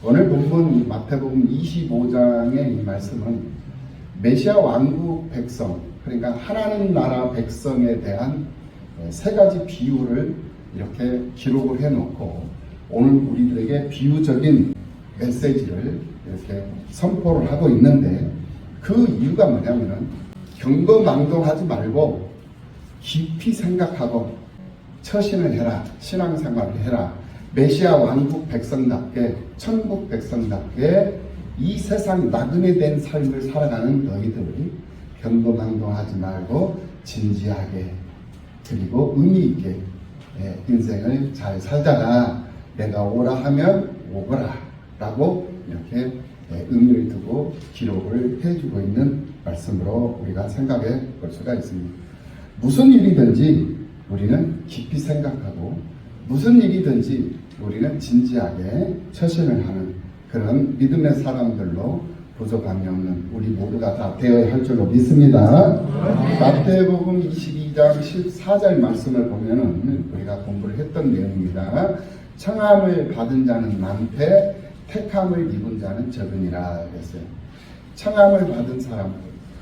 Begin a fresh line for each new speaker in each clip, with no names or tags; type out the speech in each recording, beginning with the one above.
오늘 본문 마태복음 25장의 이 말씀은 메시아 왕국 백성, 그러니까 하나님 나라 백성에 대한 세 가지 비유를 이렇게 기록을 해놓고 오늘 우리들에게 비유적인 메시지를 이렇게 선포를 하고 있는데, 그 이유가 뭐냐면은 경거망동하지 말고 깊이 생각하고 처신을 해라, 신앙생활을 해라. 메시아 왕국 백성답게, 천국 백성답게 이 세상 나그네 된 삶을 살아가는 너희들 경거망동하지 말고 진지하게, 그리고 의미 있게 인생을 잘 살다가 내가 오라 하면 오거라 라고 이렇게 의미를 두고 기록을 해주고 있는 말씀으로 우리가 생각해 볼 수가 있습니다. 무슨 일이든지 우리는 깊이 생각하고, 무슨 일이든지 우리는 진지하게 처신을 하는 그런 믿음의 사람들로 부족함이 없는 우리 모두가 다 되어야 할 줄로 믿습니다. 마태복음 22장 14절 말씀을 보면은 우리가 공부를 했던 내용입니다. 청함을 받은 자는 많되 택함을 입은 자는 적으니라 했어요. 청함을 받은 사람들,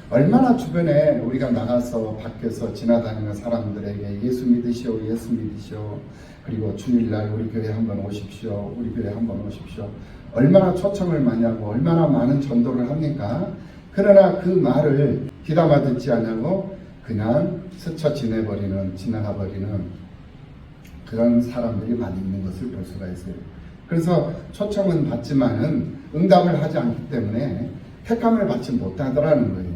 얼마나 주변에 우리가 나가서 밖에서 지나다니는 사람들에게 예수 믿으시오, 예수 믿으시오, 그리고 주일날 우리 교회 한번 오십시오, 우리 교회 한번 오십시오, 얼마나 초청을 많이 하고 얼마나 많은 전도를 합니까? 그러나 그 말을 귀담아 듣지 않냐고 그냥 스쳐 지나가버리는 그런 사람들이 많이 있는 것을 볼 수가 있어요. 그래서 초청은 받지만은 응답을 하지 않기 때문에 택함을 받지 못하더라는 거예요.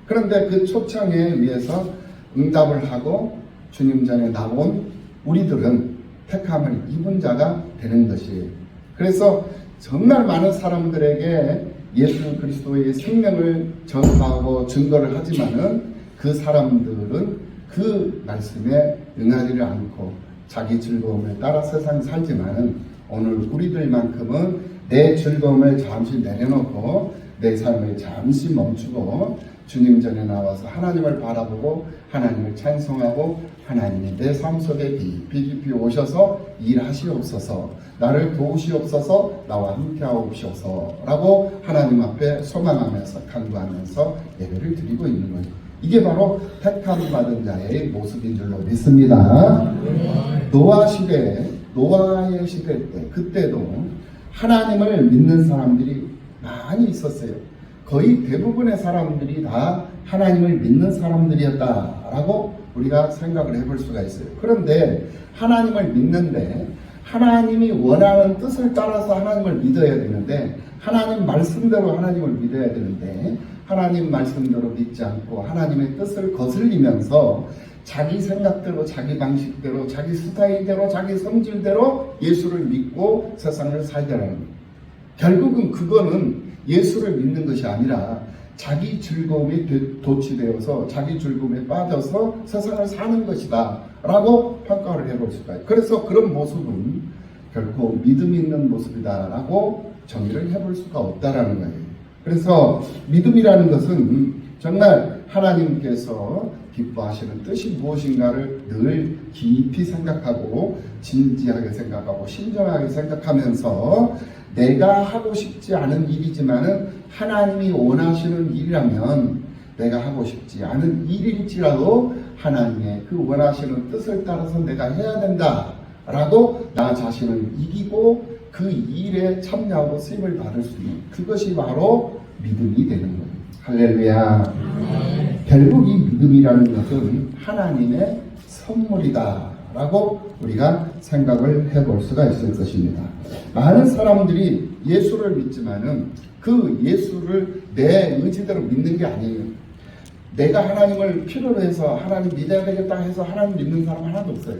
그런데 그 초청에 의해서 응답을 하고 주님 전에 나온 우리들은 택함을 입은 자가 되는 것이에요. 그래서 정말 많은 사람들에게 예수 그리스도의 생명을 전파하고 증거를 하지만은 그 사람들은 그 말씀에 응하지를 않고 자기 즐거움을 따라 세상 살지만은 오늘 우리들만큼은 내 즐거움을 잠시 내려놓고 내 삶을 잠시 멈추고 주님 전에 나와서 하나님을 바라보고 하나님을 찬송하고 하나님이 내 삶 속에 깊이 오셔서 일하시옵소서, 나를 도우시옵소서, 나와 함께하옵소서 라고 하나님 앞에 소망하면서 간구하면서 예배를 드리고 있는 거예요. 이게 바로 택함 받은 자의 모습인 줄로 믿습니다. 노아의 시대 때, 그때도 하나님을 믿는 사람들이 많이 있었어요. 거의 대부분의 사람들이 다 하나님을 믿는 사람들이었다라고 우리가 생각을 해볼 수가 있어요. 그런데 하나님을 믿는데 하나님이 원하는 뜻을 따라서 하나님을 믿어야 되는데, 하나님 말씀대로 하나님을 믿어야 되는데 하나님 말씀대로 믿지 않고 하나님의 뜻을 거슬리면서 자기 생각대로, 자기 방식대로, 자기 스타일대로, 자기 성질대로 예수를 믿고 세상을 살자는 거예요. 결국은 그거는 예수를 믿는 것이 아니라 자기 즐거움이 도취되어서 자기 즐거움에 빠져서 세상을 사는 것이다 라고 평가를 해볼 수가 있어요. 그래서 그런 모습은 결코 믿음 있는 모습이다 라고 정의를 해볼 수가 없다라는 거예요. 그래서 믿음이라는 것은 정말 하나님께서 기뻐하시는 뜻이 무엇인가를 늘 깊이 생각하고 진지하게 생각하고 신중하게 생각하면서 내가 하고 싶지 않은 일이지만은 하나님이 원하시는 일이라면 내가 하고 싶지 않은 일일지라도 하나님의 그 원하시는 뜻을 따라서 내가 해야 된다 라고 나 자신을 이기고 그 일에 참여하고 쓰임을 받을 수 있는 그것이 바로 믿음이 되는 거예요. 할렐루야. 결국 이 믿음이라는 것은 하나님의 선물이다 라고 우리가 생각을 해볼 수가 있을 것입니다. 많은 사람들이 예수를 믿지만은 그 예수를 내 의지대로 믿는 게 아니에요. 내가 하나님을 필요로 해서 하나님 믿어야 되겠다 해서 하나님 믿는 사람 하나도 없어요.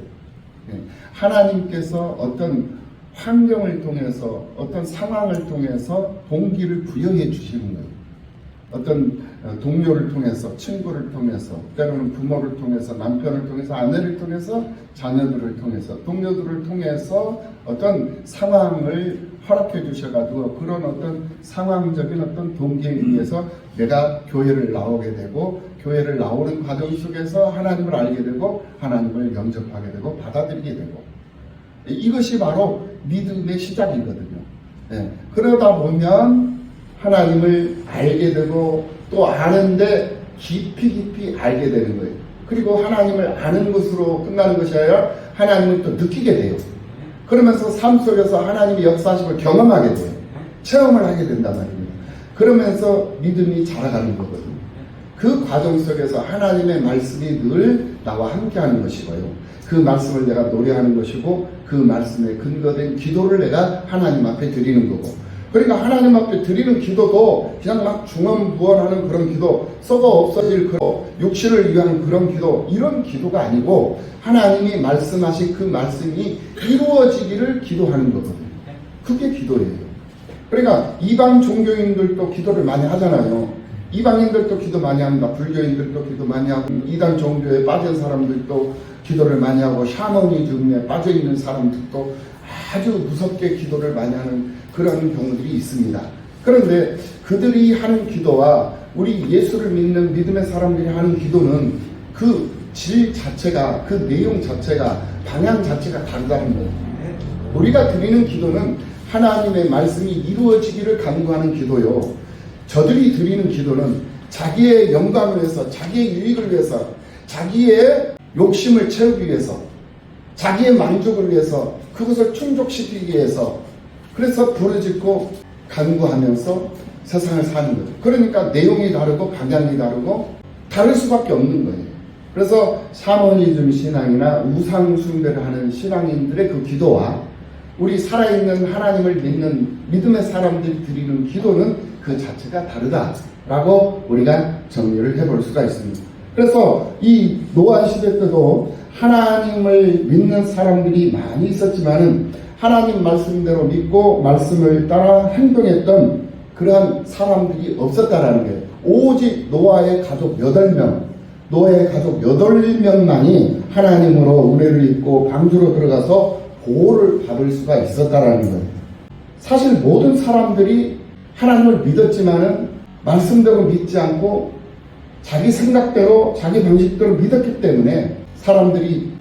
하나님께서 어떤 환경을 통해서, 어떤 상황을 통해서 동기를 부여해 주시는 거예요. 어떤 동료를 통해서, 친구를 통해서, 때로는 부모를 통해서, 남편을 통해서, 아내를 통해서, 자녀들을 통해서, 동료들을 통해서 어떤 상황을 허락해 주셔가지고 그런 어떤 상황적인 어떤 동기에 의해서 내가 교회를 나오게 되고, 교회를 나오는 과정 속에서 하나님을 알게 되고 하나님을 영접하게 되고 받아들이게 되고, 이것이 바로 믿음의 시작이거든요. 그러다 보면 하나님을 알게 되고 또 아는데 깊이 알게 되는 거예요. 그리고 하나님을 아는 것으로 끝나는 것이 아니라 하나님을 또 느끼게 돼요. 그러면서 삶 속에서 하나님의 역사하심을 경험하게 돼요. 체험을 하게 된단 말입니다. 그러면서 믿음이 자라가는 거거든요. 그 과정 속에서 하나님의 말씀이 늘 나와 함께하는 것이고요. 그 말씀을 내가 노래하는 것이고 그 말씀에 근거된 기도를 내가 하나님 앞에 드리는 거고, 그러니까 하나님 앞에 드리는 기도도 그냥 막 중언부언하는 그런 기도, 썩어 없어질 그런 육신을 위한 그런 기도, 이런 기도가 아니고 하나님이 말씀하신 그 말씀이 이루어지기를 기도하는 거거든요. 그게 기도예요. 그러니까 이방 종교인들도 기도를 많이 하잖아요. 이방인들도 기도 많이 합니다. 불교인들도 기도 많이 하고, 이단 종교에 빠진 사람들도 기도를 많이 하고, 샤머니즘에 빠져있는 사람들도 아주 무섭게 기도를 많이 하는 그런 경우들이 있습니다. 그런데 그들이 하는 기도와 우리 예수를 믿는 믿음의 사람들이 하는 기도는 그 질 자체가, 그 내용 자체가, 방향 자체가 다르다는 거예요. 우리가 드리는 기도는 하나님의 말씀이 이루어지기를 간구하는 기도요. 저들이 드리는 기도는 자기의 영광을 위해서, 자기의 유익을 위해서, 자기의 욕심을 채우기 위해서, 자기의 만족을 위해서, 그것을 충족시키기 위해서, 그래서 부르짖고 간구하면서 세상을 사는 거죠. 그러니까 내용이 다르고 방향이 다르고 다를 수밖에 없는 거예요. 그래서 샤머니즘 신앙이나 우상 숭배를 하는 신앙인들의 그 기도와 우리 살아있는 하나님을 믿는 믿음의 사람들이 드리는 기도는 그 자체가 다르다라고 우리가 정리를 해볼 수가 있습니다. 그래서 이 노아 시대 때도 하나님을 믿는 사람들이 많이 있었지만은 하나님 말씀대로 믿고 말씀을 따라 행동했던 그러한 사람들이 없었다라는 거예요. 오직 노아의 가족 8명, 노아의 가족 8명만이 하나님으로 은혜를 입고 방주로 들어가서 보호를 받을 수가 있었다라는 거예요. 사실 모든 사람들이 하나님을 믿었지만은 말씀대로 믿지 않고 자기 생각대로 자기 방식대로 믿었기 때문에 사람들이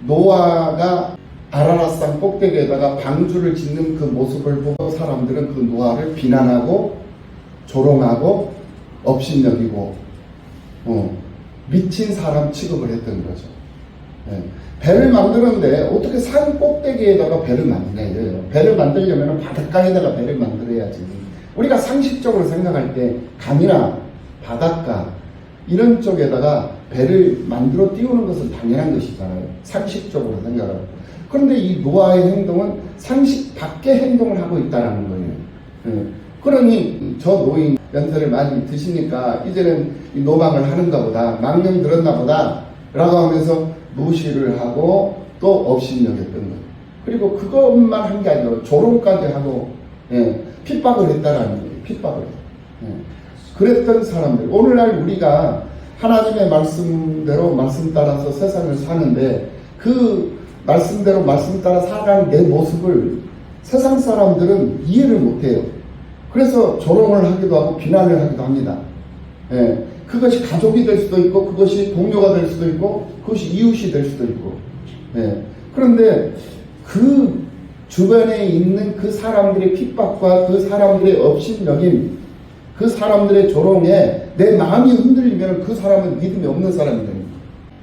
노아가 아라랏산 꼭대기에다가 방주를 짓는 그 모습을 보고 사람들은 그 노아를 비난하고 조롱하고 업신여기고 미친 사람 취급을 했던 거죠. 배를 만드는데 어떻게 산 꼭대기에다가 배를 만드냐 이래요. 배를 만들려면 바닷가에다가 배를 만들어야지. 우리가 상식적으로 생각할 때 강이나 바닷가 이런 쪽에다가 배를 만들어 띄우는 것은 당연한 것이잖아요. 상식적으로 생각하고. 그런데 이 노아의 행동은 상식 밖의 행동을 하고 있다는 거예요. 그러니 저 노인 연세를 많이 드시니까 이제는 이 노망을 하는가 보다, 망령 들었나 보다 라고 하면서 무시를 하고 또 업신여겼던 거예요. 그리고 그것만 한 게 아니라 조롱까지 하고 핍박을 했다라는 거예요. 핍박을 해요. 그랬던 사람들, 오늘날 우리가 하나님의 말씀대로 말씀 따라서 세상을 사는데 그 말씀대로 말씀 따라 살아가는 내 모습을 세상 사람들은 이해를 못해요. 그래서 조롱을 하기도 하고 비난을 하기도 합니다. 그것이 가족이 될 수도 있고 그것이 동료가 될 수도 있고 그것이 이웃이 될 수도 있고. 그런데 그 주변에 있는 그 사람들의 핍박과 그 사람들의 업신여김, 그 사람들의 조롱에 내 마음이 흔들리면 그 사람은 믿음이 없는 사람이 됩니다.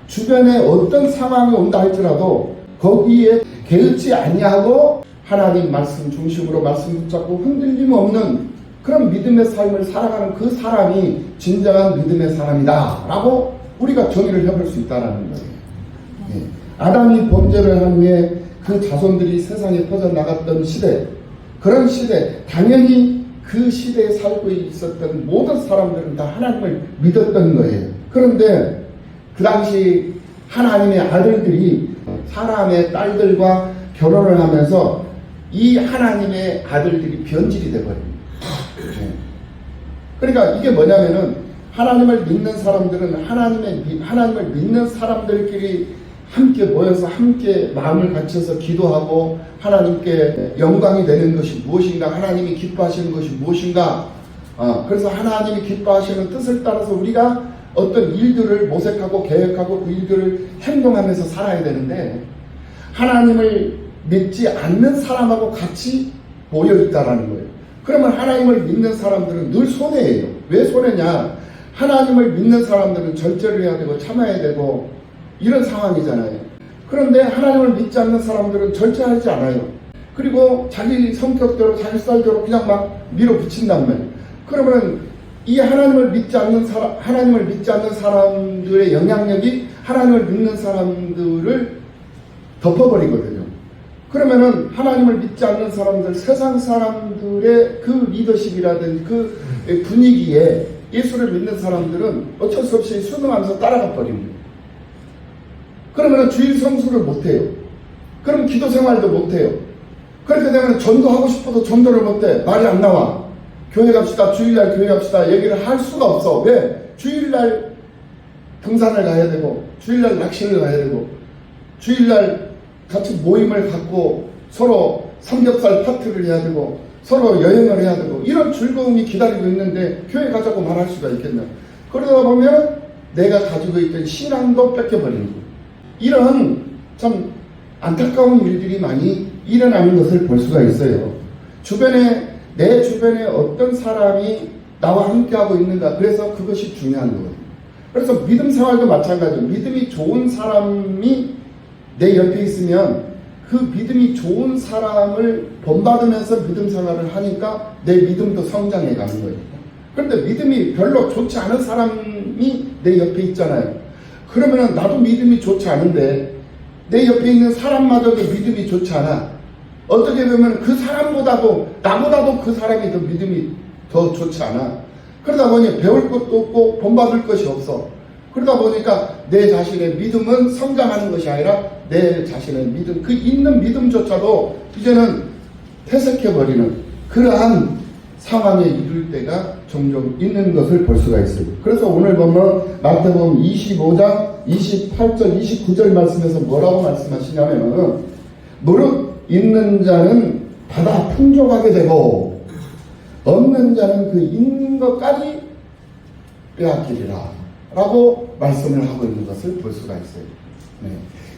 주변에 어떤 상황이 온다 할지라도 거기에 개의치 아니하고 하나님 말씀 중심으로 말씀 붙잡고 흔들림 없는 그런 믿음의 삶을 살아가는 그 사람이 진정한 믿음의 사람이다 라고 우리가 정의를 해볼 수 있다는 거예요. 아담이 범죄를 한 후에 그 자손들이 세상에 퍼져나갔던 시대, 그런 시대, 당연히 그 시대에 살고 있었던 모든 사람들은 다 하나님을 믿었던 거예요. 그런데 그 당시 하나님의 아들들이 사람의 딸들과 결혼을 하면서 이 하나님의 아들들이 변질이 돼버립니다. 그러니까 이게 뭐냐면은 하나님을 믿는 사람들은 하나님을 믿는 사람들끼리 함께 모여서 함께 마음을 같이서 기도하고 하나님께 영광이 되는 것이 무엇인가, 하나님이 기뻐하시는 것이 무엇인가, 그래서 하나님이 기뻐하시는 뜻을 따라서 우리가 어떤 일들을 모색하고 계획하고 그 일들을 행동하면서 살아야 되는데 하나님을 믿지 않는 사람하고 같이 모여 있다라는 거예요. 그러면 하나님을 믿는 사람들은 늘 손해예요. 왜 손해냐? 하나님을 믿는 사람들은 절제를 해야 되고 참아야 되고 이런 상황이잖아요. 그런데 하나님을 믿지 않는 사람들은 절제하지 않아요. 그리고 자기 성격대로 자기 스타일대로 그냥 막 밀어붙인단 말이에요. 그러면 이 하나님을 믿지 않는 사람들의 영향력이 하나님을 믿는 사람들을 덮어버리거든요. 그러면은 하나님을 믿지 않는 사람들, 세상 사람들의 그 리더십이라든지 그 분위기에 예수를 믿는 사람들은 어쩔 수 없이 순응하면서 따라가 버립니다. 그러면은 주일 성수를 못해요. 그럼 기도 생활도 못해요. 그렇게 되면 전도하고 싶어도 전도를 못해. 말이 안 나와. 교회 갑시다, 주일날 교회 갑시다 얘기를 할 수가 없어. 왜? 주일날 등산을 가야 되고 주일날 낚시를 가야 되고 주일날 같이 모임을 갖고 서로 삼겹살 파티를 해야 되고 서로 여행을 해야 되고 이런 즐거움이 기다리고 있는데 교회 가자고 말할 수가 있겠나. 그러다 보면 내가 가지고 있던 신앙도 뺏겨버리는 거예요. 이런 참 안타까운 일들이 많이 일어나는 것을 볼 수가 있어요. 내 주변에 어떤 사람이 나와 함께하고 있는가. 그래서 그것이 중요한 거거든요. 그래서 믿음 생활도 마찬가지예요. 믿음이 좋은 사람이 내 옆에 있으면 그 믿음이 좋은 사람을 본받으면서 믿음 생활을 하니까 내 믿음도 성장해 가는 거예요. 그런데 믿음이 별로 좋지 않은 사람이 내 옆에 있잖아요. 그러면 나도 믿음이 좋지 않은데 내 옆에 있는 사람마저도 믿음이 좋지 않아. 어떻게 보면 그 사람보다도 나보다도 그 사람이 더 믿음이 더 좋지 않아. 그러다 보니 배울 것도 없고 본받을 것이 없어. 그러다 보니까 내 자신의 믿음은 성장하는 것이 아니라 내 자신의 믿음, 그 있는 믿음조차도 이제는 퇴색해버리는 그러한 상황에 이를 때가 종종 있는 것을 볼 수가 있어요. 그래서 오늘 보면 마태복음 25장 28절 29절 말씀에서 뭐라고 말씀하시냐면 무릇 있는 자는 받아 풍족하게 되고 없는 자는 그 있는 것까지 빼앗기리라 라고 말씀을 하고 있는 것을 볼 수가 있어요. 네.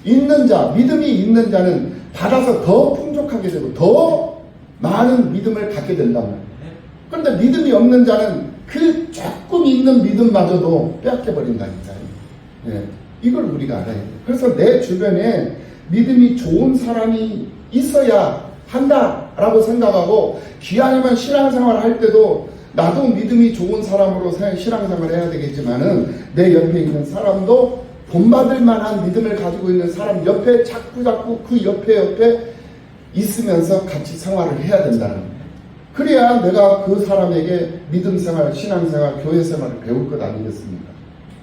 있는 자, 믿음이 있는 자는 받아서 더 풍족하게 되고 더 많은 믿음을 갖게 된단 말이에요. 그런데 믿음이 없는 자는 그 조금 있는 믿음마저도 빼앗겨버린다니까요. 네. 이걸 우리가 알아야 돼요. 그래서 내 주변에 믿음이 좋은 사람이 있어야 한다라고 생각하고 기아니면 신앙생활 할 때도 나도 믿음이 좋은 사람으로 신앙생활을 해야 되겠지만은 내 옆에 있는 사람도 본받을 만한 믿음을 가지고 있는 사람 옆에 자꾸 그 옆에 있으면서 같이 생활을 해야 된다는 거예요. 그래야 내가 그 사람에게 믿음 생활, 신앙 생활, 교회 생활을 배울 것 아니겠습니까?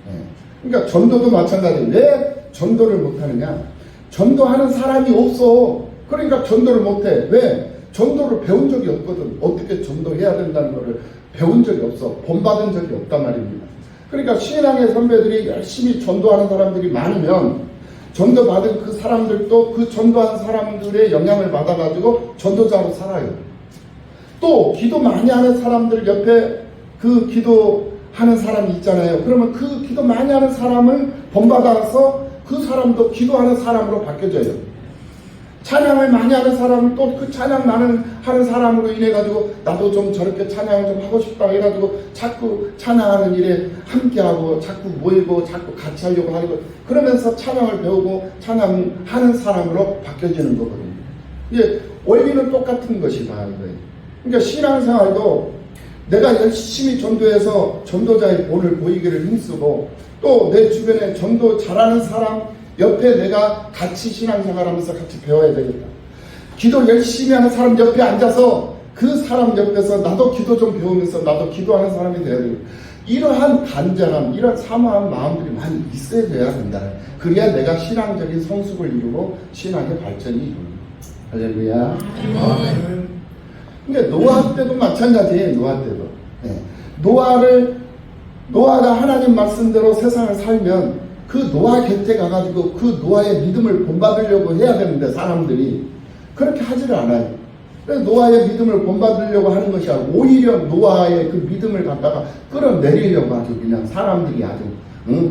네. 그러니까 전도도 마찬가지예요. 왜 전도를 못하느냐? 전도하는 사람이 없어. 그러니까 전도를 못해. 왜? 전도를 배운 적이 없거든. 어떻게 전도해야 된다는 것을 배운 적이 없어. 본받은 적이 없단 말입니다. 그러니까 신앙의 선배들이 열심히 전도하는 사람들이 많으면 전도받은 그 사람들도 그 전도한 사람들의 영향을 받아가지고 전도자로 살아요. 또 기도 많이 하는 사람들 옆에 그 기도하는 사람이 있잖아요. 그러면 그 기도 많이 하는 사람을 본받아서 그 사람도 기도하는 사람으로 바뀌어져요. 찬양을 많이 하는 사람은 또 그 찬양 하는 사람으로 인해 가지고 나도 좀 저렇게 찬양을 좀 하고 싶다 해가지고 자꾸 찬양하는 일에 함께하고 자꾸 모이고 자꾸 같이 하려고 하고 그러면서 찬양을 배우고 찬양하는 사람으로 바뀌어지는 거거든요. 이게 원리는 똑같은 것이다 이거예요. 그러니까 신앙생활도 내가 열심히 전도해서 전도자의 본을 보이기를 힘쓰고 또 내 주변에 전도 잘하는 사람 옆에 내가 같이 신앙생활하면서 같이 배워야 되겠다. 기도 열심히 하는 사람 옆에 앉아서 그 사람 옆에서 나도 기도 좀 배우면서 나도 기도하는 사람이 돼야 되겠다. 이러한 간절함, 이런 사모한 마음들이 많이 있어야 된다. 그래야 내가 신앙적인 성숙을 이루고 신앙의 발전이 이루는 할렐루야. 그러니까 노아 때도 마찬가지예요. 노아 때도. 네. 노아가 하나님 말씀대로 세상을 살면 그 노아 곁에 가가지고 그 노아의 믿음을 본받으려고 해야 되는데 사람들이 그렇게 하지를 않아요. 그래서 노아의 믿음을 본받으려고 하는 것이 아니고 오히려 노아의 그 믿음을 갖다가 끌어내리려고 아주 그냥 사람들이 아주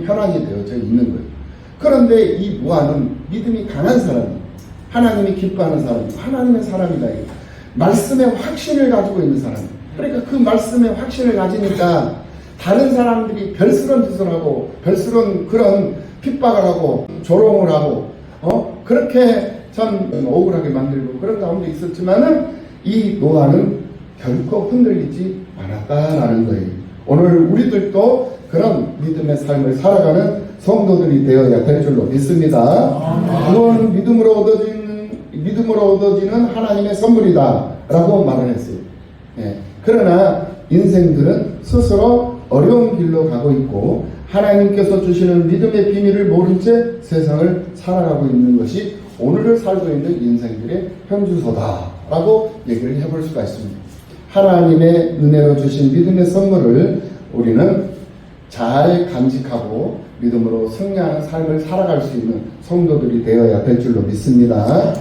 편안히 되어져 있는 거예요. 그런데 이 노아는 믿음이 강한 사람이에요. 하나님이 기뻐하는 사람이고 하나님의 사람이다. 말씀의 확신을 가지고 있는 사람. 그러니까 그 말씀의 확신을 가지니까 다른 사람들이 별스런 짓을 하고 별스런 그런 핍박을 하고 조롱을 하고 그렇게 참 억울하게 만들고 그런 가운데 있었지만은 이 노아는 결코 흔들리지 않았다라는 거예요. 오늘 우리들도 그런 믿음의 삶을 살아가는 성도들이 되어야 될 줄로 믿습니다. 그건 믿음으로 얻어지는 하나님의 선물이다 라고 말을 했어요. 예. 그러나 인생들은 스스로 어려운 길로 가고 있고 하나님께서 주시는 믿음의 비밀을 모른 채 세상을 살아가고 있는 것이 오늘을 살고 있는 인생들의 현주소다 라고 얘기를 해볼 수가 있습니다. 하나님의 은혜로 주신 믿음의 선물을 우리는 잘 간직하고 믿음으로 승리하는 삶을 살아갈 수 있는 성도들이 되어야 될 줄로 믿습니다.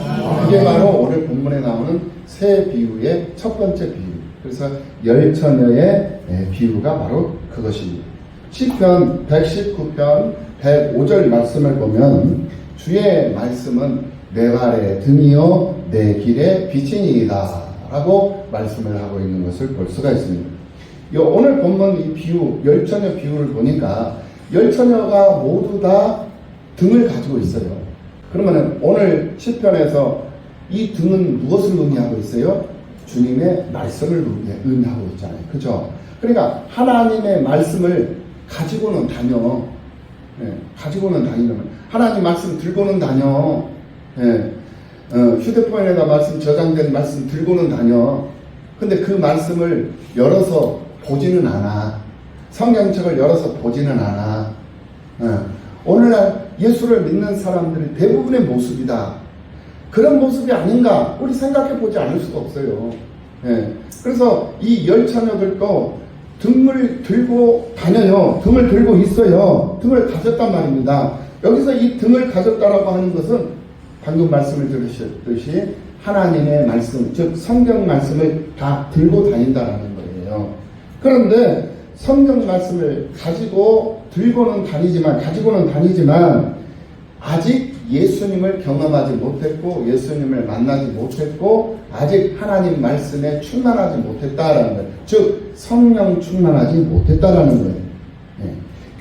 이게 바로 오늘 본문에 나오는 새 비유의 첫 번째 비유. 그래서 열처녀의 비유가 바로 그것입니다. 시편 119편 105절 말씀을 보면 주의 말씀은 내 발의 등이요 내 길의 빛이니이다 라고 말씀을 하고 있는 것을 볼 수가 있습니다. 오늘 본문 이 비유, 열처녀 비유를 보니까 열처녀가 모두 다 등을 가지고 있어요. 그러면 오늘 시편에서 이 등은 무엇을 의미하고 있어요? 주님의 말씀을 의미하고 있잖아요. 그죠? 그러니까 하나님의 말씀을 가지고는 다녀. 가지고는 다니는 하나님 말씀 들고는 다녀. 휴대폰에다 말씀 저장된 말씀 들고는 다녀. 근데 그 말씀을 열어서 보지는 않아. 성경책을 열어서 보지는 않아. 오늘날 예수를 믿는 사람들이 대부분의 모습이다. 그런 모습이 아닌가 우리 생각해 보지 않을 수가 없어요. 그래서 이 열처녀들도 등을 들고 다녀요. 등을 들고 있어요. 등을 가졌단 말입니다. 여기서 이 등을 가졌다라고 하는 것은 방금 말씀을 들으셨듯이 하나님의 말씀, 즉 성경 말씀을 다 들고 다닌다라는 거예요. 그런데 성경 말씀을 가지고는 다니지만 아직 예수님을 경험하지 못했고 예수님을 만나지 못했고 아직 하나님 말씀에 충만하지 못했다라는 거예요. 즉 성령 충만하지 못했다라는 거예요.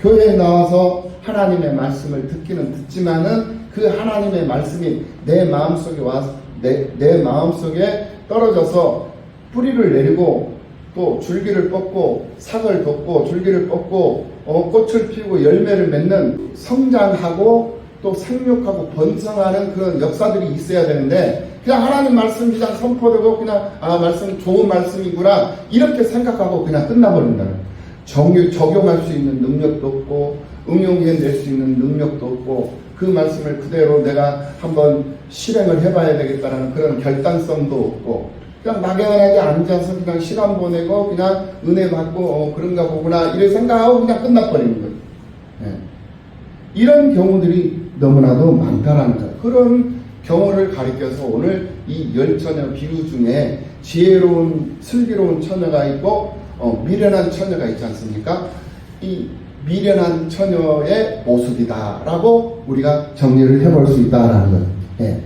교회에 나와서 하나님의 말씀을 듣기는 듣지만은 그 하나님의 말씀이 내 마음속에 와서 내 마음속에 떨어져서 뿌리를 내리고 또 줄기를 뻗고 삭을 돋고 줄기를 뻗고 꽃을 피우고 열매를 맺는 성장하고 또 생육하고 번성하는 그런 역사들이 있어야 되는데 그냥 하나님 말씀 그냥 선포되고 그냥 말씀 좋은 말씀이구나 이렇게 생각하고 그냥 끝나버린다는 적용할 수 있는 능력도 없고 응용해낼 수 있는 능력도 없고 그 말씀을 그대로 내가 한번 실행을 해봐야 되겠다는 그런 결단성도 없고 그냥 막연하게 앉아서 그냥 시간 보내고 그냥 은혜 받고 그런가 보구나 이렇게 생각하고 그냥 끝나버리는 거예요. 이런 경우들이 너무나도 많다라는 거예요. 그런 경우를 가리켜서 오늘 이 열처녀 비유 중에 지혜로운 슬기로운 처녀가 있고 미련한 처녀가 있지 않습니까? 이 미련한 처녀의 모습이다라고 우리가 정리를 해볼 수 있다라는 거예요.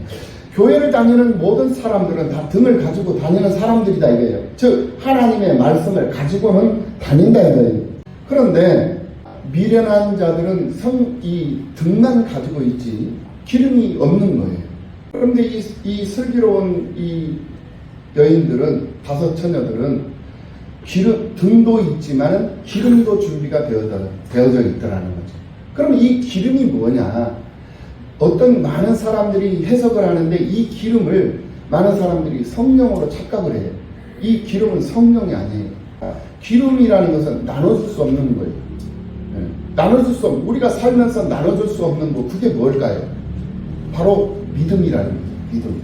교회를 다니는 모든 사람들은 다 등을 가지고 다니는 사람들이다 이거예요. 즉 하나님의 말씀을 가지고는 다닌다 이거예요. 그런데 미련한 자들은 이 등만 가지고 있지 기름이 없는 거예요. 그런데 이 슬기로운 이 여인들은 다섯 처녀들은 등도 있지만 기름도 준비가 되어져 있더라는 거죠. 그럼 이 기름이 뭐냐? 어떤 많은 사람들이 해석을 하는데 이 기름을 많은 사람들이 성령으로 착각을 해요. 이 기름은 성령이 아니에요. 기름이라는 것은 나눠줄 수 없는 거예요. 나눠줄 수 없는, 우리가 살면서 나눠줄 수 없는 그게 뭘까요? 바로 믿음이라는 거예요. 믿음.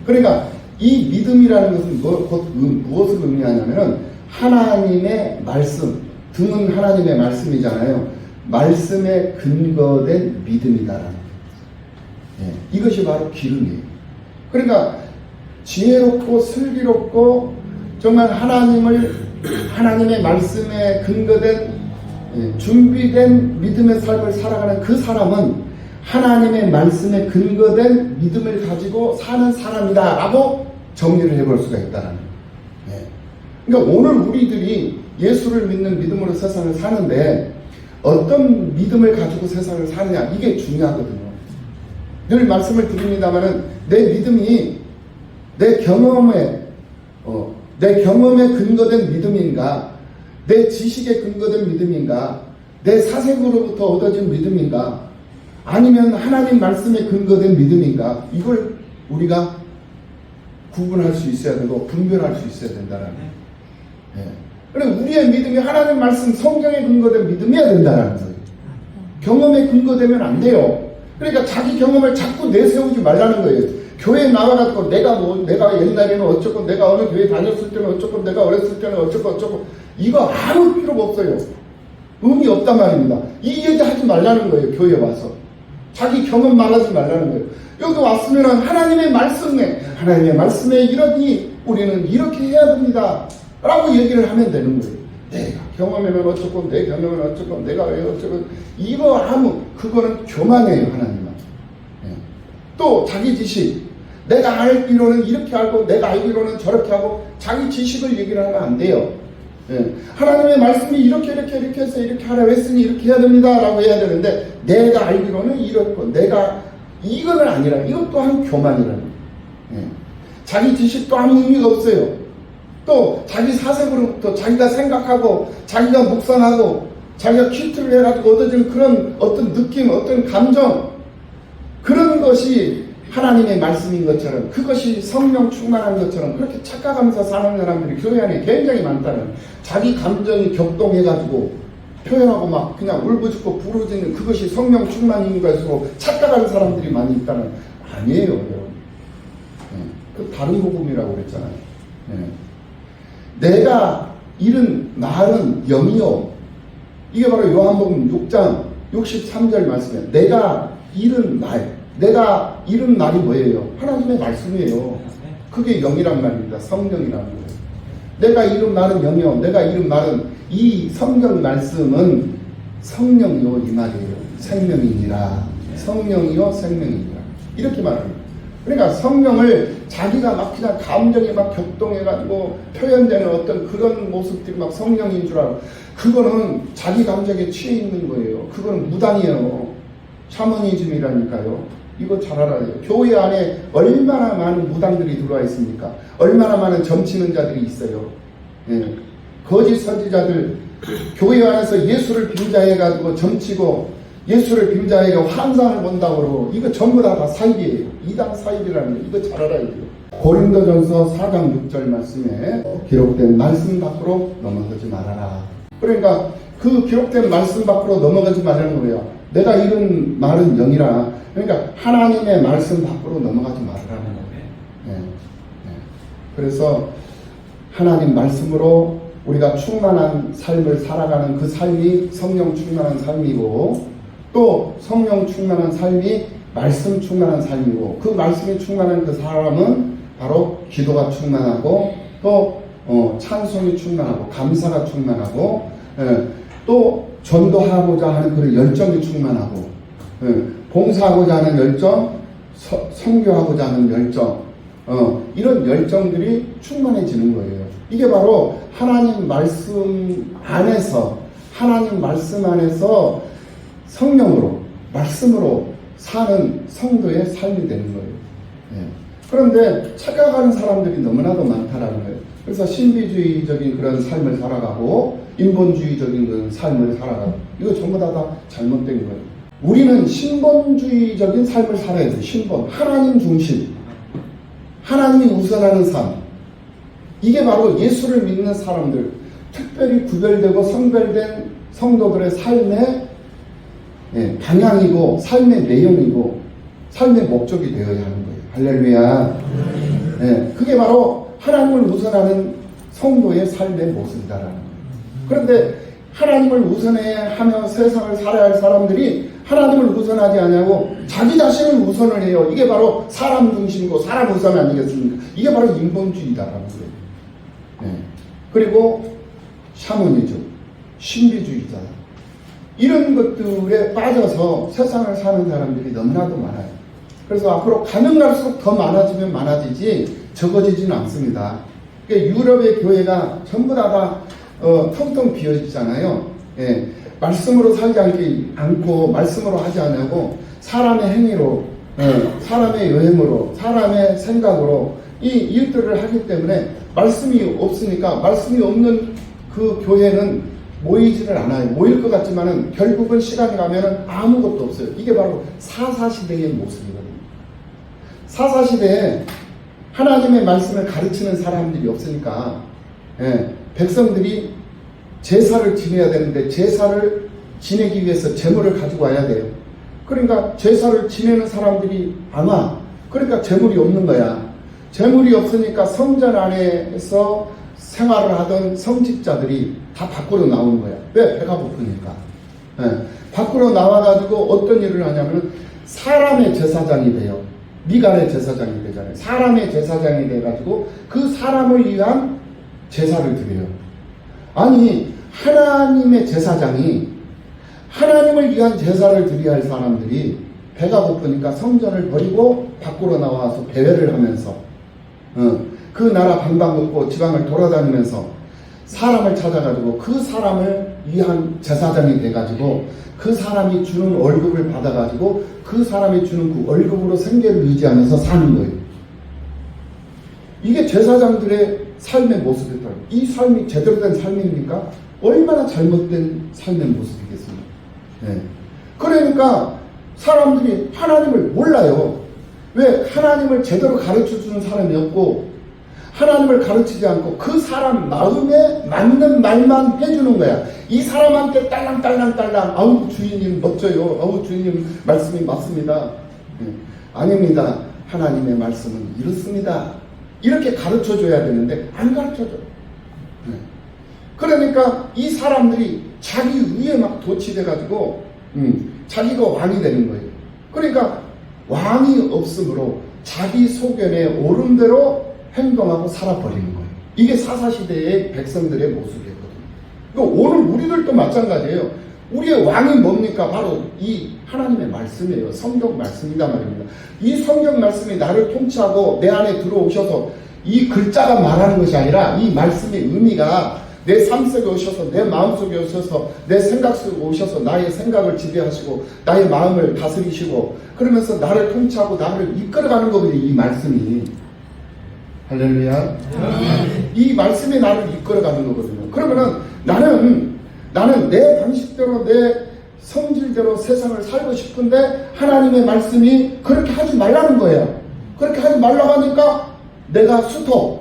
그러니까 이 믿음이라는 것은 무엇을 의미하냐면은 하나님의 말씀, 등은 하나님의 말씀이잖아요. 말씀에 근거된 믿음이다라는 거예요. 이것이 바로 기름이에요. 그러니까 지혜롭고 슬기롭고 정말 하나님의 말씀에 근거된 준비된 믿음의 삶을 살아가는 그 사람은 하나님의 말씀에 근거된 믿음을 가지고 사는 사람이다 라고 정리를 해볼 수가 있다는 거예요. 예. 그러니까 오늘 우리들이 예수를 믿는 믿음으로 세상을 사는데 어떤 믿음을 가지고 세상을 사느냐, 이게 중요하거든요. 늘 말씀을 드립니다만은 내 믿음이 내 경험에 근거된 믿음인가, 내 지식에 근거된 믿음인가, 내 사색으로부터 얻어진 믿음인가, 아니면 하나님 말씀에 근거된 믿음인가, 이걸 우리가 구분할 수 있어야 되고 분별할 수 있어야 된다는 거예요. 예. 그리고 우리의 믿음이 하나님 말씀 성경에 근거된 믿음이어야 된다는 거예요. 경험에 근거되면 안 돼요. 그러니까 자기 경험을 자꾸 내세우지 말라는 거예요. 교회에 나와가지고 내가 옛날에는 어쩌고, 내가 어느 교회 다녔을 때는 어쩌고, 내가 어렸을 때는 어쩌고 이거 아무 필요가 없어요. 의미 없단 말입니다. 이 얘기 하지 말라는 거예요. 교회에 와서 자기 경험 말하지 말라는 거예요. 여기 왔으면 하나님의 말씀에 이러니 우리는 이렇게 해야 됩니다 라고 얘기를 하면 되는 거예요. 내가 경험하면 어쩌고, 내 경험은 어쩌고, 내가 왜 어쩌고, 그거는 교만이에요. 하나님은. 예. 또 자기 지식, 내가 알기로는 이렇게 알고, 내가 알기로는 저렇게 하고, 자기 지식을 얘기를 하면 안 돼요. 예. 하나님의 말씀이 이렇게 해서 이렇게 하라고 했으니 이렇게 해야 됩니다 라고 해야 되는데, 내가 알기로는 이렇고, 이거는 아니라, 이것 또한 교만이라는 거예요. 예. 자기 지식도 아무 의미가 없어요. 또 자기 사색으로부터 자기가 생각하고, 자기가 묵상하고, 자기가 퀴트를 해가지고 얻어지는 그런 어떤 느낌, 어떤 감정, 그런 것이 하나님의 말씀인 것처럼, 그것이 성령 충만한 것처럼 그렇게 착각하면서 사는 사람들이 교회 안에 굉장히 많다는, 자기 감정이 격동해가지고 표현하고 막 그냥 울부짖고 부르짖는 그것이 성령 충만인 것으로 착각하는 사람들이 많이 있다는. 아니에요, 여러분. 그 다른 복음이라고 그랬잖아요. 내가 잃은 말은 영이요. 이게 바로 요한복음 6장 63절 말씀이에요. 내가 잃은 말이 뭐예요? 하나님의 말씀이에요. 그게 영이란 말입니다. 성령이라는 거예요. 내가 잃은 말은 영이요. 내가 잃은 말은, 이 성경 말씀은 성령이요 이 말이에요. 생명이니라. 성령이요 생명이니라. 이렇게 말합니다. 그러니까 성령을 자기가 막 그냥 감정에 막 격동해가지고 표현되는 어떤 그런 모습들이 막 성령인 줄 알고, 그거는 자기 감정에 취해 있는 거예요. 그거는 무당이에요. 샤머니즘이라니까요. 이거 잘 알아요. 교회 안에 얼마나 많은 무당들이 들어와 있습니까? 얼마나 많은 점치는 자들이 있어요. 예. 거짓 선지자들, 교회 안에서 예수를 빙자해가지고 점치고, 예수를 빙자해가 환상을 본다고 그러고, 이거 전부 다 사입이에요. 이단 사입이라는 거, 이거 잘 알아야 돼요. 고린도전서 4장 6절 말씀에 기록된 말씀 밖으로 넘어가지 말아라. 그러니까 그 기록된 말씀 밖으로 넘어가지 말라는 거예요. 내가 잃은 말은 영이라. 그러니까 하나님의 말씀 밖으로 넘어가지 말라는 거예요. 네. 그래서 하나님 말씀으로 우리가 충만한 삶을 살아가는 그 삶이 성령 충만한 삶이고, 또 성령 충만한 삶이 말씀 충만한 삶이고, 그 말씀이 충만한 그 사람은 바로 기도가 충만하고, 또 찬송이 충만하고, 감사가 충만하고, 또 전도하고자 하는 그런 열정이 충만하고, 봉사하고자 하는 열정, 선교하고자 하는 열정, 이런 열정들이 충만해지는 거예요. 이게 바로 하나님 말씀 안에서 성령으로, 말씀으로 사는 성도의 삶이 되는 거예요. 그런데 착각하는 사람들이 너무나도 많다라는 거예요. 그래서 신비주의적인 그런 삶을 살아가고, 인본주의적인 그런 삶을 살아가고, 이거 전부 다 잘못된 거예요. 우리는 신본주의적인 삶을 살아야 돼요. 신본, 하나님 중심, 하나님이 우선하는 삶. 이게 바로 예수를 믿는 사람들, 특별히 구별되고 성별된 성도들의 삶의 방향이고, 삶의 내용이고, 삶의 목적이 되어야 하는 거예요. 할렐루야. 그게 바로 하나님을 우선하는 성도의 삶의 모습이다라는 거예요. 그런데 하나님을 우선하며 세상을 살아야 할 사람들이 하나님을 우선하지 않냐고 자기 자신을 우선을 해요. 이게 바로 사람 중심이고 사람 우선 아니겠습니까? 이게 바로 인본주의다라는 거예요. 그리고 샤머니즘, 신비주의자, 이런 것들에 빠져서 세상을 사는 사람들이 너무나도 많아요. 그래서 앞으로 가면 갈수록 더 많아지면 많아지지, 적어지지는 않습니다. 그러니까 유럽의 교회가 전부 다 텅텅 비어 있잖아요. 예, 말씀으로 살지 않고 말씀으로 하지 않냐고 사람의 행위로, 사람의 여행으로, 사람의 생각으로 이 일들을 하기 때문에 말씀이 없으니까 말씀이 없는 그 교회는 모이지를 않아요. 모일 것 같지만은 결국은 시간이 가면은 아무것도 없어요. 이게 바로 사사시대의 모습이거든요. 사사시대에 하나님의 말씀을 가르치는 사람들이 없으니까 백성들이 제사를 지내야 되는데 제사를 지내기 위해서 제물을 가지고 와야 돼요. 그러니까 제사를 지내는 사람들이 안 와. 그러니까 제물이 없는 거야. 제물이 없으니까 성전 안에서 생활을 하던 성직자들이 다 밖으로 나오는 거야. 왜? 배가 고프니까. 밖으로 나와가지고 어떤 일을 하냐면 사람의 제사장이 돼요. 미갈의 제사장이 되잖아요. 사람의 제사장이 돼가지고 그 사람을 위한 제사를 드려요. 아니 하나님의 제사장이 하나님을 위한 제사를 드려야 할 사람들이 배가 고프니까 성전을 버리고 밖으로 나와서 배회를 하면서 그 나라 방방곡곡 지방을 돌아다니면서 사람을 찾아가지고 그 사람을 위한 제사장이 돼가지고 그 사람이 주는 월급을 받아가지고 그 사람이 주는 그 월급으로 생계를 유지하면서 사는 거예요. 이게 제사장들의 삶의 모습이더라고요. 이 삶이 제대로 된 삶입니까? 얼마나 잘못된 삶의 모습이겠습니까? 그러니까 사람들이 하나님을 몰라요. 왜? 하나님을 제대로 가르쳐주는 사람이 없고 하나님을 가르치지 않고 그 사람 마음에 맞는 말만 해주는 거야. 이 사람한테 딸랑딸랑딸랑 아우 주인님 멋져요. 아우 주인님 말씀이 맞습니다. 아닙니다. 하나님의 말씀은 이렇습니다. 이렇게 가르쳐줘야 되는데 안 가르쳐줘. 그러니까 이 사람들이 자기 위에 막 도취돼가지고 자기가 왕이 되는 거예요. 그러니까 왕이 없으므로 자기 소견에 옳은 대로 행동하고 살아버리는 거예요. 이게 사사시대의 백성들의 모습이었거든요. 그러니까 오늘 우리들도 마찬가지예요. 우리의 왕이 뭡니까? 바로 이 하나님의 말씀이에요. 성경 말씀이다 말입니다. 이 성경 말씀이 나를 통치하고 내 안에 들어오셔서 이 글자가 말하는 것이 아니라 이 말씀의 의미가 내 삶 속에 오셔서 내 마음 속에 오셔서 내 생각 속에 오셔서 나의 생각을 지배하시고 나의 마음을 다스리시고 그러면서 나를 통치하고 나를 이끌어가는 거거든요. 이 말씀이. 할렐루야. 이 말씀이 나를 이끌어가는 거거든요. 그러면은 나는 내 방식대로 내 성질대로 세상을 살고 싶은데 하나님의 말씀이 그렇게 하지 말라는 거예요. 그렇게 하지 말라고 하니까 내가 수토.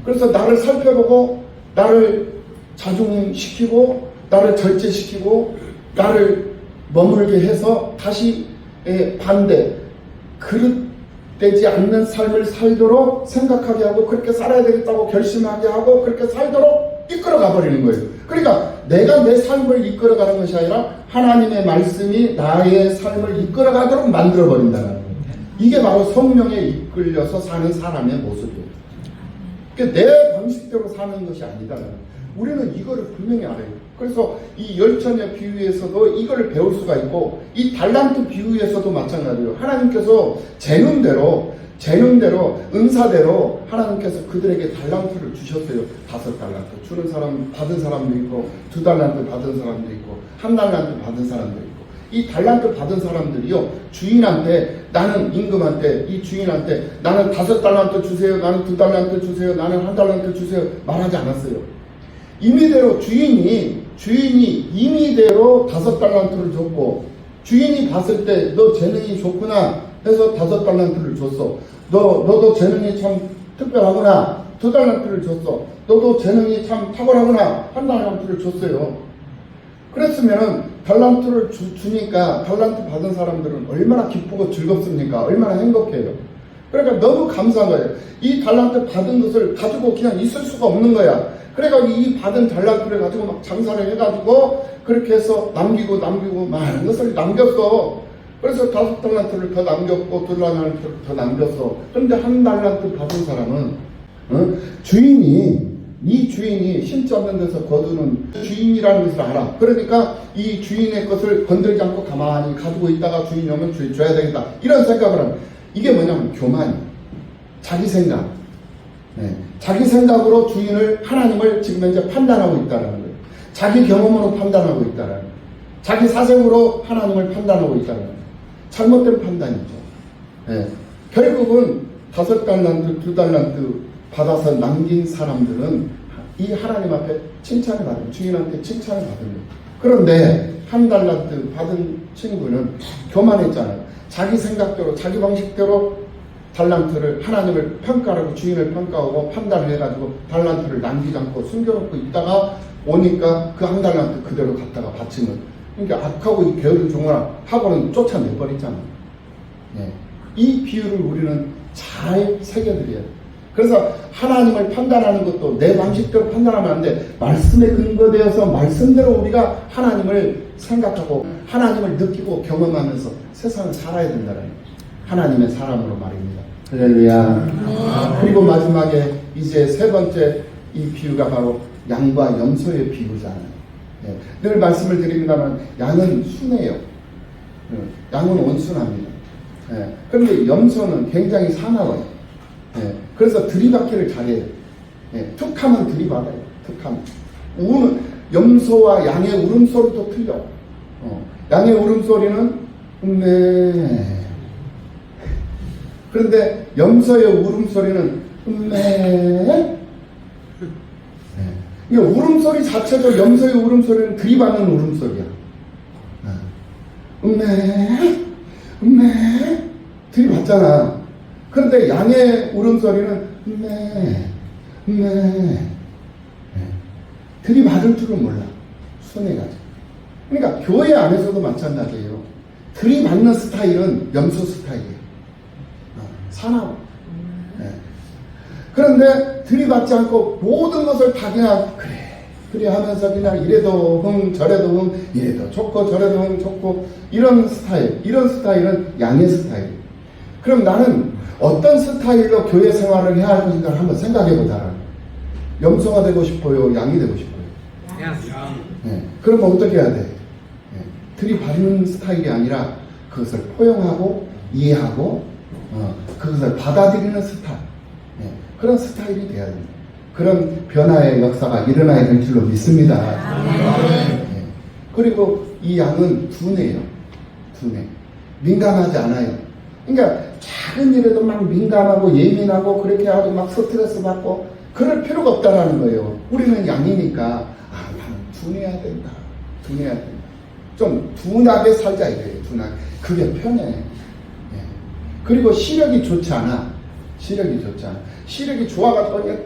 그래서 나를 살펴보고 나를 자중시키고 나를 절제시키고 나를 머물게 해서 다시 반대 그릇되지 않는 삶을 살도록 생각하게 하고 그렇게 살아야 되겠다고 결심하게 하고 그렇게 살도록 이끌어가 버리는 거예요. 그러니까 내가 내 삶을 이끌어가는 것이 아니라 하나님의 말씀이 나의 삶을 이끌어가도록 만들어 버린다는 거예요. 이게 바로 성령에 이끌려서 사는 사람의 모습이에요. 그러니까 내 방식대로 사는 것이 아니다는 거예요. 우리는 이거를 분명히 알아요. 그래서 이 열처녀 비유에서도 이걸 배울 수가 있고 이 달란트 비유에서도 마찬가지예요. 하나님께서 재능대로 은사대로 하나님께서 그들에게 달란트를 주셨어요. 5달란트 주는 사람 받은 사람도 있고 2달란트 받은 사람도 있고 1달란트 받은 사람도 있고 이 달란트 받은 사람들이요 주인한테 나는 임금한테 이 주인한테 나는 5달란트 주세요. 나는 2달란트 주세요. 나는 1달란트 주세요. 말하지 않았어요. 임의대로 주인이 임의대로 5달란트를 줬고 주인이 봤을 때 너 재능이 좋구나 해서 5달란트를 줬어. 너도 재능이 참 특별하구나 2달란트를 줬어. 너도 재능이 참 탁월하구나 1달란트를 줬어요. 그랬으면은 달란트를 주니까 달란트 받은 사람들은 얼마나 기쁘고 즐겁습니까? 얼마나 행복해요. 그러니까 너무 감사한 거예요. 이 달란트 받은 것을 가지고 그냥 있을 수가 없는 거야. 그래가지고 이 받은 달란트를 가지고 막 장사를 해가지고 그렇게 해서 남기고 많은 것을 남겼어. 그래서 5달란트를 더 남겼고 2달란트를 더 남겼어. 그런데 1달란트 받은 사람은 이 주인이 심지 않는 데서 거두는 주인이라는 것을 알아. 그러니까 이 주인의 것을 건들지 않고 가만히 가지고 있다가 주인이 오면 줘야 되겠다. 이런 생각을 하는. 이게 뭐냐면 교만, 자기 생각. 자기 생각으로 주인을, 하나님을 지금 현재 판단하고 있다는 거예요. 자기 경험으로 판단하고 있다는 거예요. 자기 사생으로 하나님을 판단하고 있다는 거예요. 잘못된 판단이죠. 결국은 5달란트, 2달란트 받아서 남긴 사람들은 이 하나님 앞에 칭찬을 받은, 주인한테 칭찬을 받은 거예요. 그런데 1달란트 받은 친구는 교만했잖아요. 자기 생각대로, 자기 방식대로 달란트를, 하나님을 평가하고 주인을 평가하고 판단을 해가지고 달란트를 남기지 않고 숨겨놓고 있다가 오니까 그 1달란트 그대로 갖다가 바치는, 그러니까 악하고 이 게으른 종을 하고는 쫓아내버리잖아요. 이 비유를 우리는 잘 새겨드려야 돼요. 그래서 하나님을 판단하는 것도 내 방식대로 판단하면 안 돼. 말씀에 근거되어서 말씀대로 우리가 하나님을 생각하고 하나님을 느끼고 경험하면서 세상을 살아야 된다는 하나님의 사람으로 말입니다. 할렐루야. 그리고 마지막에 이제 세 번째 이 비유가 바로 양과 염소의 비유잖아요. 늘 말씀을 드립니다만 양은 순해요. 양은 온순합니다. 그런데 염소는 굉장히 사나워요. 그래서 들이받기를 잘해요. 툭하면 들이받아요. 툭하면. 염소와 양의 울음소리도 틀려. 양의 울음소리는 음메. 그런데 염소의 울음소리는 음메. 이 울음소리 자체도, 염소의 울음소리는 들이받는 울음소리야. 음메. 음메. 들이받잖아. 그런데 양의 울음소리는 음메. 들이받을 줄은 몰라. 순해가지고. 그러니까 교회 안에서도 마찬가지예요. 들이받는 스타일은 염소 스타일이에요. 사나워. 그런데 들이받지 않고 모든 것을 다 그냥 그래 하면서 그냥 이래도 저래도 이래도 좋고 저래도 좋고 이런 스타일은 양의 스타일. 그럼 나는 어떤 스타일로 교회 생활을 해야 할 것인가 한번 생각해 보자. 염소가 되고 싶어요? 양이 되고 싶어요? 그럼 어떻게 해야 돼? 들이받는 스타일이 아니라 그것을 포용하고 이해하고 그것을 받아들이는 스타일. 그런 스타일이 돼야 됩니다. 그런 변화의 역사가 일어나야 될 줄로 믿습니다. 그리고 이 양은 둔해요. 민감하지 않아요. 그러니까 작은 일에도 막 민감하고 예민하고 그렇게 하고 막 스트레스 받고 그럴 필요가 없다라는 거예요. 우리는 양이니까 나는 둔해야 된다. 좀 둔하게 살자 이래요. 둔하게. 그게 편해. 그리고 시력이 좋지 않아. 시력이 좋아가지고 그냥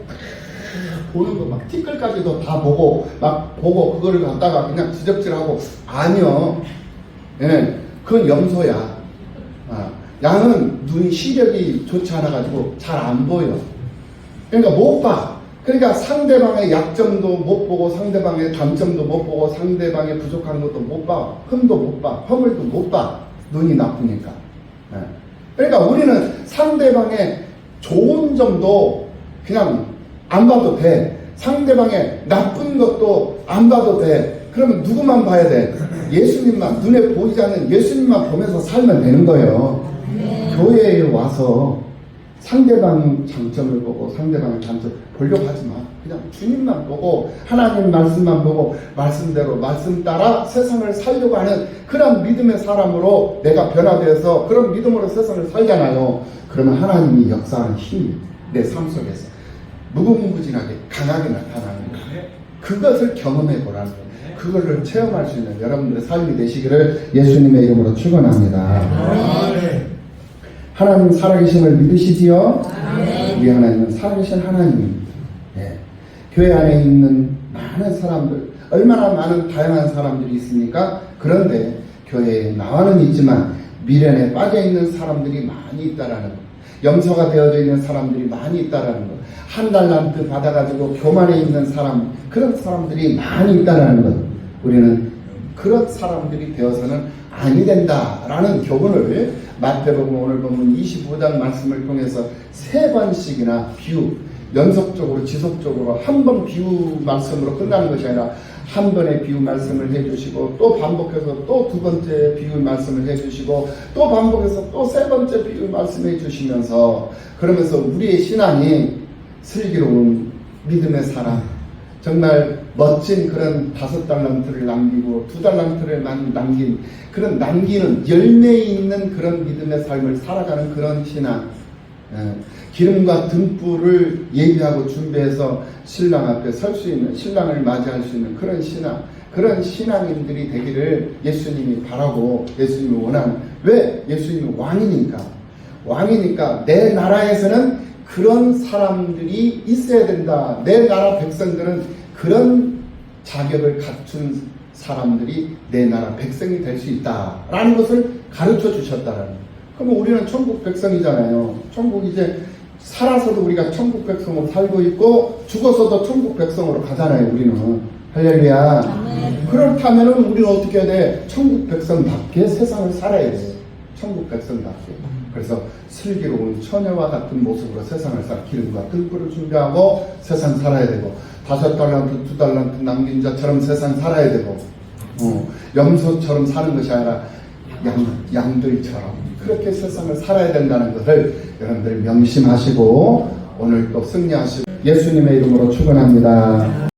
보는 거 막 티끌까지도 다 보고 그거를 갖다가 그냥 지적질하고 아니요. 그건 염소야. 양은 눈이 시력이 좋지 않아가지고 잘 안 보여. 그러니까 못 봐. 그러니까 상대방의 약점도 못 보고 상대방의 단점도 못 보고 상대방의 부족한 것도 못 봐. 흠도 못 봐. 허물도 못 봐. 눈이 나쁘니까. 그러니까 우리는 상대방의 좋은 점도 그냥 안 봐도 돼. 상대방의 나쁜 것도 안 봐도 돼. 그러면 누구만 봐야 돼? 예수님만, 눈에 보이지 않는 예수님만 보면서 살면 되는 거예요. 교회에 와서 상대방 장점을 보고 상대방의 단점 보려고 하지 마. 그냥 주님만 보고 하나님 말씀만 보고 말씀대로 말씀 따라 세상을 살려고 하는 그런 믿음의 사람으로 내가 변화되어서 그런 믿음으로 세상을 살잖아요. 그러면 하나님이 역사하는 힘이 내 삶 속에서 무궁무진하게 강하게 나타나는 거예요. 그것을 경험해 보라는 거예요. 그걸 체험할 수 있는 여러분들의 삶이 되시기를 예수님의 이름으로 축원합니다. 하나님 살아계심을 믿으시지요? 우리 하나님은 살아계신 하나님입니다. 교회 안에 있는 많은 사람들, 얼마나 많은 다양한 사람들이 있습니까? 그런데 교회에 나와는 있지만 미련에 빠져있는 사람들이 많이 있다라는 것, 염소가 되어져 있는 사람들이 많이 있다라는 것, 1달란트 받아가지고 교만에 있는 사람, 그런 사람들이 많이 있다라는 것, 우리는 그런 사람들이 되어서는 아니 된다라는 교훈을 마태복음 오늘 보면 25장 말씀을 통해서 3번씩이나 비유, 연속적으로 지속적으로 한 번 비유 말씀으로 끝나는 것이 아니라 한 번의 비유 말씀을 해주시고 또 반복해서 또 2번째 비유 말씀을 해주시고 또 반복해서 또 3번째 비유 말씀해 주시면서 그러면서 우리의 신앙이 슬기로운 믿음의 사람, 정말 멋진 그런 5달란트를 남기고 2달란트를 남긴 그런 남기는 열매 있는 그런 믿음의 삶을 살아가는 그런 신앙, 기름과 등불을 예비하고 준비해서 신랑 앞에 설 수 있는, 신랑을 맞이할 수 있는 그런 신앙, 그런 신앙인들이 되기를 예수님이 바라고 예수님이 원하는, 왜? 예수님은 왕이니까 내 나라에서는 그런 사람들이 있어야 된다. 내 나라 백성들은 그런 자격을 갖춘 사람들이 내 나라 백성이 될 수 있다라는 것을 가르쳐 주셨다라는 거예요. 그럼 우리는 천국 백성이잖아요. 천국 이제 살아서도 우리가 천국 백성으로 살고 있고 죽어서도 천국 백성으로 가잖아요. 우리는. 할렐루야. 그렇다면 우리는 어떻게 해야 돼? 천국 백성답게 세상을 살아야 돼. 천국 백성답게. 그래서 슬기로운 처녀와 같은 모습으로 세상을 기름과 등불을 준비하고 세상 살아야 되고, 5달란트, 2달란트 남긴 자처럼 세상 살아야 되고, 염소처럼 사는 것이 아니라 양들처럼 그렇게 세상을 살아야 된다는 것을 여러분들 명심하시고 오늘 또 승리하시고 예수님의 이름으로 축원합니다.